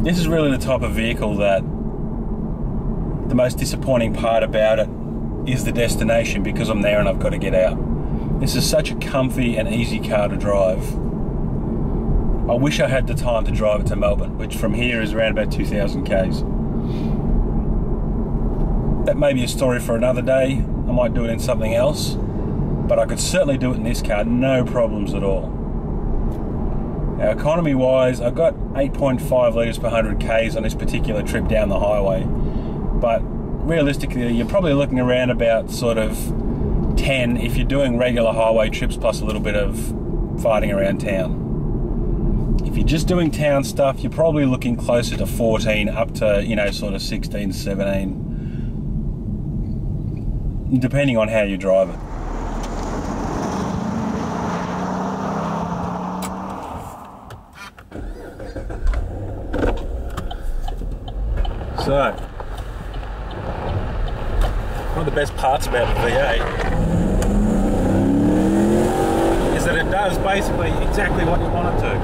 This is really the type of vehicle that the most disappointing part about it is the destination, because I'm there and I've got to get out. This is such a comfy and easy car to drive. I wish I had the time to drive it to Melbourne, which from here is around about 2,000 k's. That may be a story for another day. I might do it in something else, but I could certainly do it in this car, no problems at all. Now, economy wise, I got 8.5 litres per 100 k's on this particular trip down the highway, but realistically you're probably looking around about sort of 10 if you're doing regular highway trips plus a little bit of fighting around town. If you're just doing town stuff, you're probably looking closer to 14 up to, you know, sort of 16, 17, depending on how you drive it. So, one of the best parts about the V8 is that it does basically exactly what you want it to.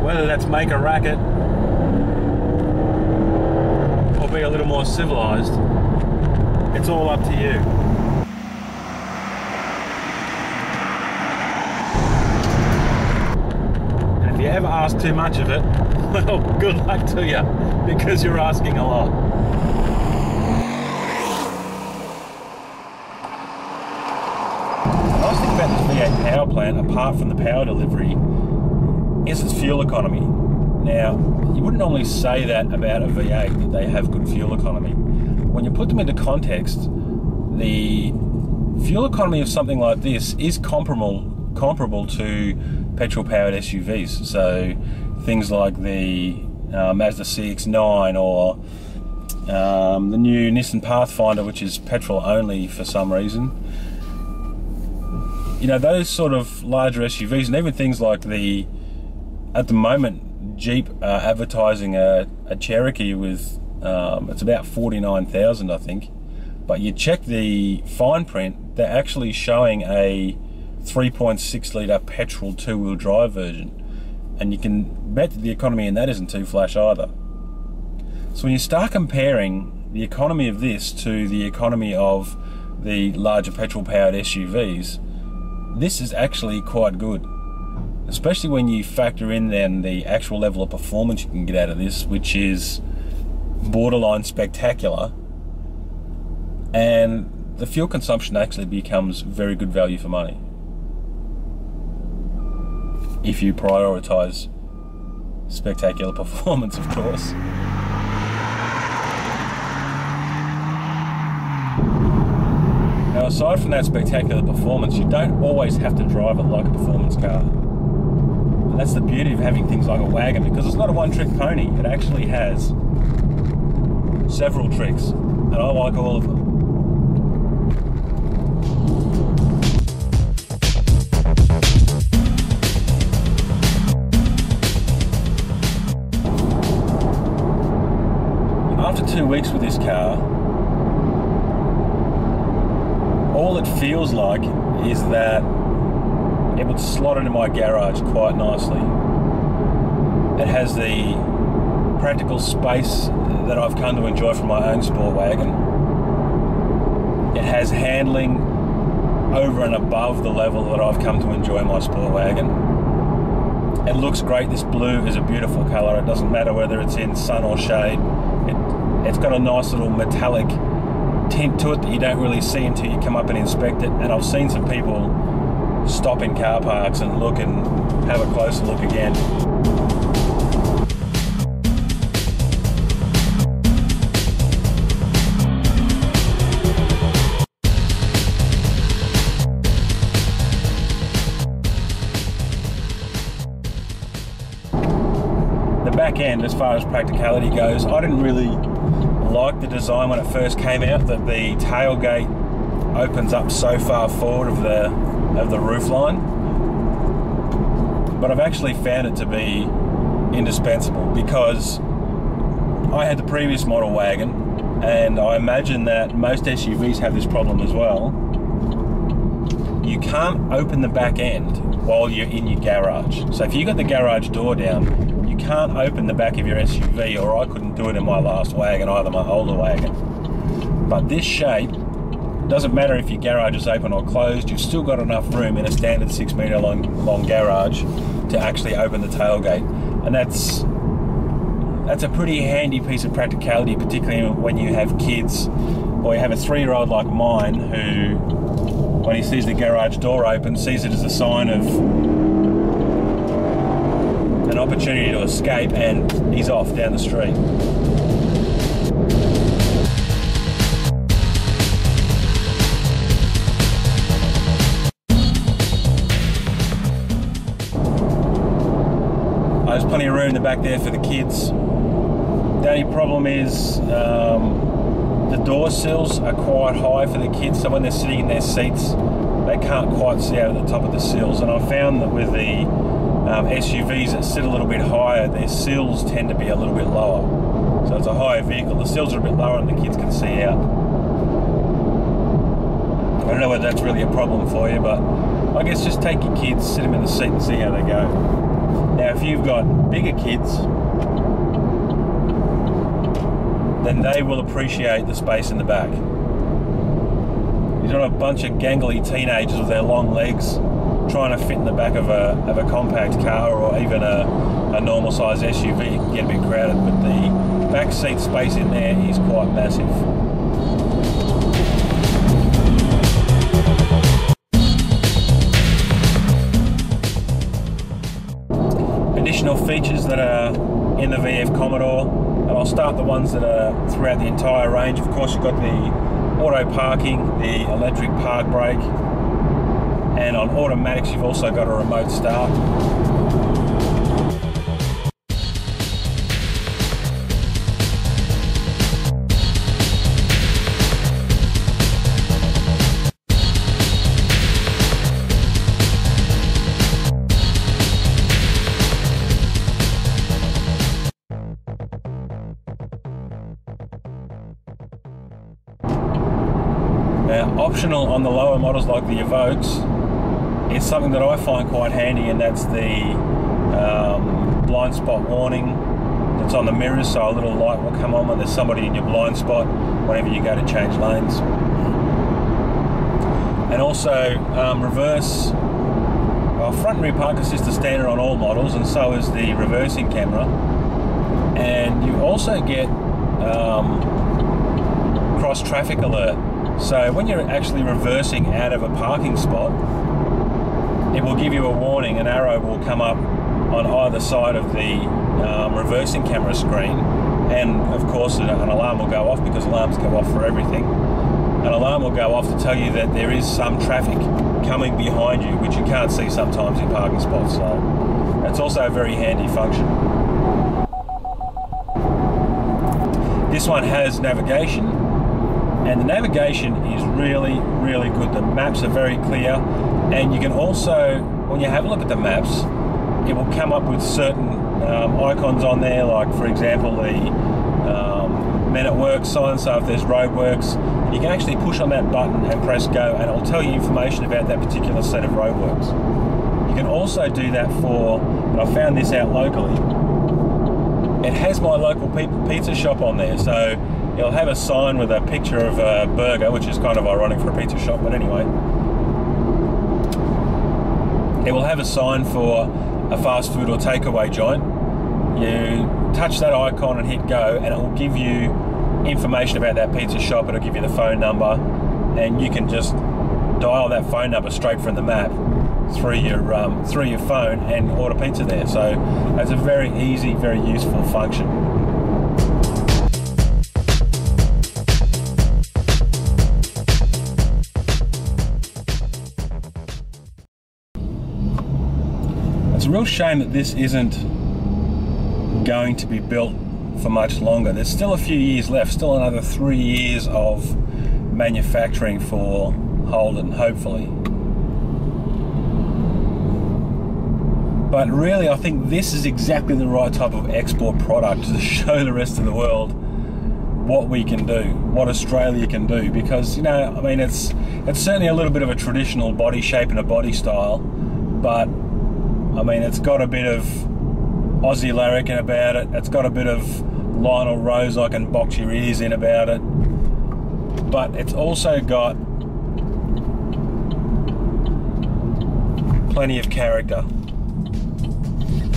Whether that's make a racket or be a little more civilized, it's all up to you. And if you ever ask too much of it, well, good luck to you, because you're asking a lot. The nice thing about this V8 power plant, apart from the power delivery, is its fuel economy. Now, you wouldn't normally say that about a V8, that they have good fuel economy. When you put them into context, the fuel economy of something like this is comparable to petrol-powered SUVs. So things like the Mazda CX-9 or the new Nissan Pathfinder, which is petrol only for some reason. You know, those sort of larger SUVs, and even things like the, at the moment, Jeep are advertising a Cherokee with, it's about 49,000 I think, but you check the fine print, they're actually showing a 3.6 litre petrol two-wheel drive version, and you can bet that the economy in that isn't too flash either. So when you start comparing the economy of this to the economy of the larger petrol-powered SUVs, this is actually quite good. Especially when you factor in then the actual level of performance you can get out of this, which is borderline spectacular, and the fuel consumption actually becomes very good value for money if you prioritize spectacular performance, of course. Now, aside from that spectacular performance, you don't always have to drive it like a performance car. And that's the beauty of having things like a wagon, because it's not a one-trick pony. It actually has several tricks, and I like all of them. After 2 weeks with this car, all it feels like is that it would slot into my garage quite nicely. It has the practical space that I've come to enjoy from my own Sportwagon. It has handling over and above the level that I've come to enjoy my Sportwagon. It looks great. This blue is a beautiful colour. It doesn't matter whether it's in sun or shade. It's got a nice little metallic tint to it that you don't really see until you come up and inspect it. And I've seen some people stop in car parks and look and have a closer look again. The back end, as far as practicality goes, I didn't really like the design when it first came out, that the tailgate opens up so far forward of the roof line, but I've actually found it to be indispensable, because I had the previous model wagon, and I imagine that most SUVs have this problem as well. You can't open the back end while you're in your garage. So if you got the garage door down, you can't open the back of your SUV, or I couldn't do it in my last wagon, either my older wagon. But this shape, doesn't matter if your garage is open or closed, you've still got enough room in a standard 6 metre long garage to actually open the tailgate. And that's a pretty handy piece of practicality, particularly when you have kids, or you have a 3-year-old like mine who, when he sees the garage door open, sees it as a sign of an opportunity to escape, and he's off down the street. There's plenty of room in the back there for the kids. The only problem is the door sills are quite high for the kids, so when they're sitting in their seats, they can't quite see out at the top of the sills. And I found that with the SUVs that sit a little bit higher, their sills tend to be a little bit lower. So it's a higher vehicle, the sills are a bit lower and the kids can see out. I don't know whether that's really a problem for you, but I guess just take your kids, sit them in the seat and see how they go. Now, if you've got bigger kids, then they will appreciate the space in the back. You don't have a bunch of gangly teenagers with their long legs trying to fit in the back of a compact car, or even a normal size SUV. It can get a bit crowded, but the back seat space in there is quite massive. Additional features that are in the VF Commodore, and I'll start the ones that are throughout the entire range. Of course, you've got the auto parking, the electric park brake, and on automatics you've also got a remote start. Now, optional on the lower models like the Evokes is something that I find quite handy, and that's the blind spot warning that's on the mirrors, so a little light will come on when there's somebody in your blind spot whenever you go to change lanes. And also reverse, well, front and rear park assist are standard on all models, and so is the reversing camera. And you also get cross traffic alert. So when you're actually reversing out of a parking spot, it will give you a warning. An arrow will come up on either side of the reversing camera screen, and of course an alarm will go off, because alarms go off for everything. An alarm will go off to tell you that there is some traffic coming behind you, which you can't see sometimes in parking spots. So that's also a very handy function. This one has navigation, and the navigation is really, really good. The maps are very clear, and you can also, when you have a look at the maps, it will come up with certain icons on there, like for example the Men at Work sign. So if there's roadworks, you can actually push on that button and press go, and it will tell you information about that particular set of roadworks. You can also do that for, and I found this out locally, it has my local pizza shop on there, so it'll have a sign with a picture of a burger, which is kind of ironic for a pizza shop, but anyway. It will have a sign for a fast food or takeaway joint. You touch that icon and hit go, and it will give you information about that pizza shop. It'll give you the phone number, and you can just dial that phone number straight from the map through your phone and order pizza there. So that's a very easy, very useful function. It's a real shame that this isn't going to be built for much longer. There's still a few years left, still another 3 years of manufacturing for Holden, hopefully. But really, I think this is exactly the right type of export product to show the rest of the world what we can do, what Australia can do, because, you know, I mean, it's certainly a little bit of a traditional body shape and a body style, but I mean, it's got a bit of Aussie larrikin about it, it's got a bit of Lionel Rose, I can box your ears in about it, but it's also got plenty of character.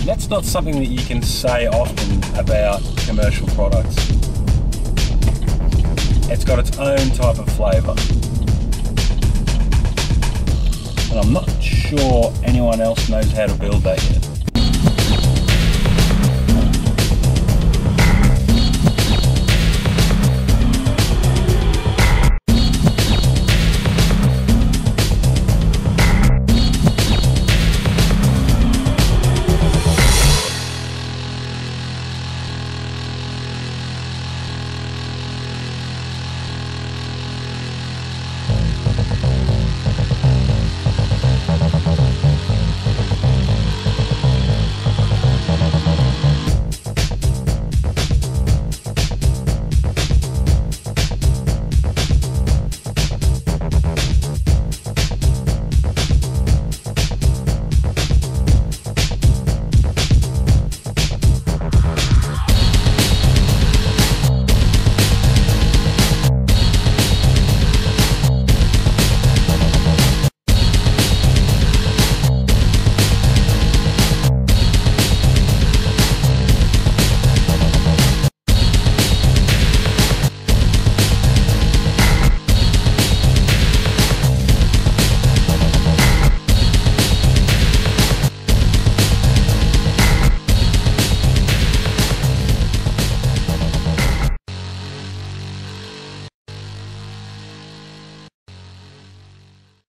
That's not something that you can say often about commercial products. It's got its own type of flavour. And I'm not sure anyone else knows how to build that yet.